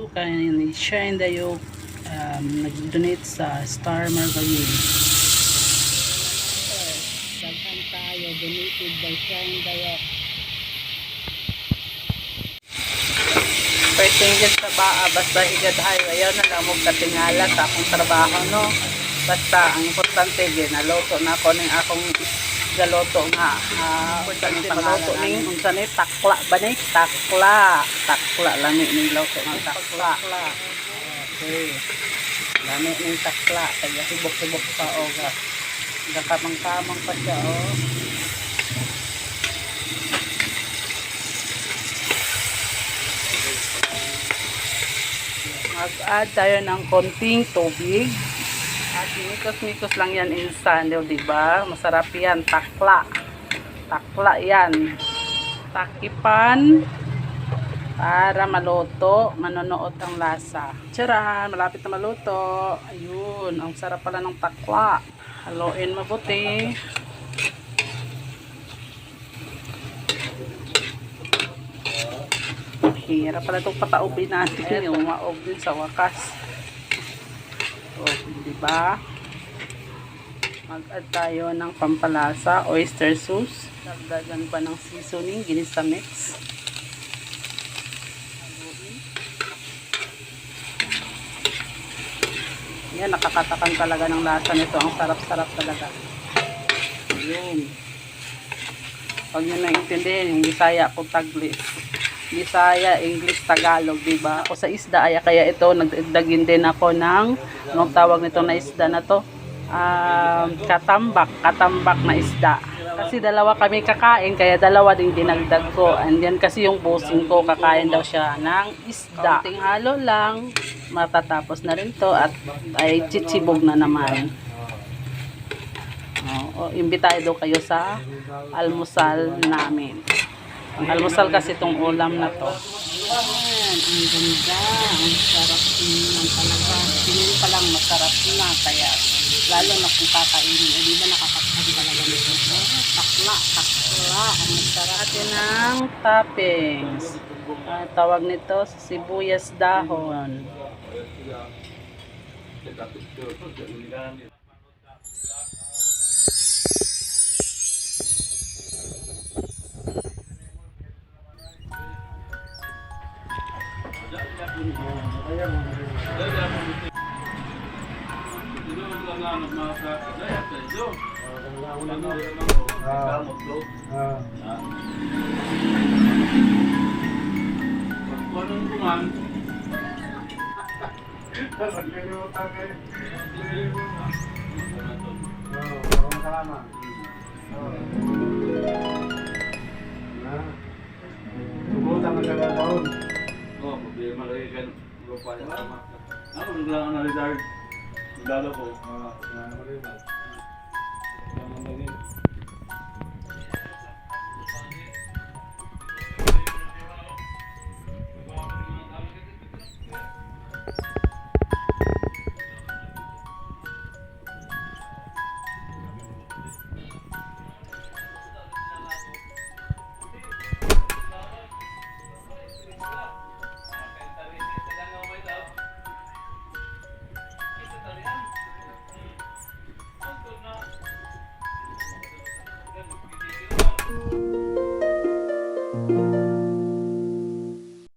you kay Shine Dayo nag-donate sa Star Margarine. Daghan tayo donated by Shine Dayo. Pertinggan sa baa basta higadhay ayaw na lang mo katingala sa akong trabaho no. Basta ang importante ginaloto na ako ning akong galoto nga importante maluto ning unsa ni takla ba ni takla lami ning loto ng takla. Okay. Lami ning takla kaya sibok-sibok pa oga. Gakamang-kamang pa siya oh. Mag-add tayo ng konting tubig. At mikos-mikos lang yan instant, di ba? Masarap yan, takla. Takla yan. Takipan para maluto, manonood ang lasa. Tcharan, malapit na maluto. Ayun, ang sarap pala ng takla. Haluin mabuti. Hirap pala itong pataubin natin yung maob din sa wakas. O, diba? Mag-add tayo ng pampalasa, oyster sauce. Dagdagan pa ng seasoning, ginisa mix. Yan, nakakatakan talaga ng lasa nito. Ang sarap-sarap talaga. Ayun. Huwag nyo naintindihin, yung Bisaya ko taglis. Bisaya, English, Tagalog, diba? Ako sa isda, kaya ito, nagdagin din ako ng, anong tawag nito na isda na to? Katambak na isda. Kasi dalawa kami kakain, kaya dalawa din dinagdag ko. And yan kasi yung bossing ko, kakain daw siya ng isda. Kaunting halo lang, matatapos na rin to at ay chitsibog na naman. Imbitado kayo sa almusal namin. Ang almusal kasi itong ulam na to. Ayan, ang ganda. Ang sarap naman talaga. Tingin pa lang masarap na. Kaya lalo na kung kakainin. O diba nakakakain talaga nito. Takla. Ang sarap. Atin ang toppings. Tawag nito sibuyas dahon. Oh, problema lagi kan lupa ya. Ano naglaan na rizal? Lalo ko.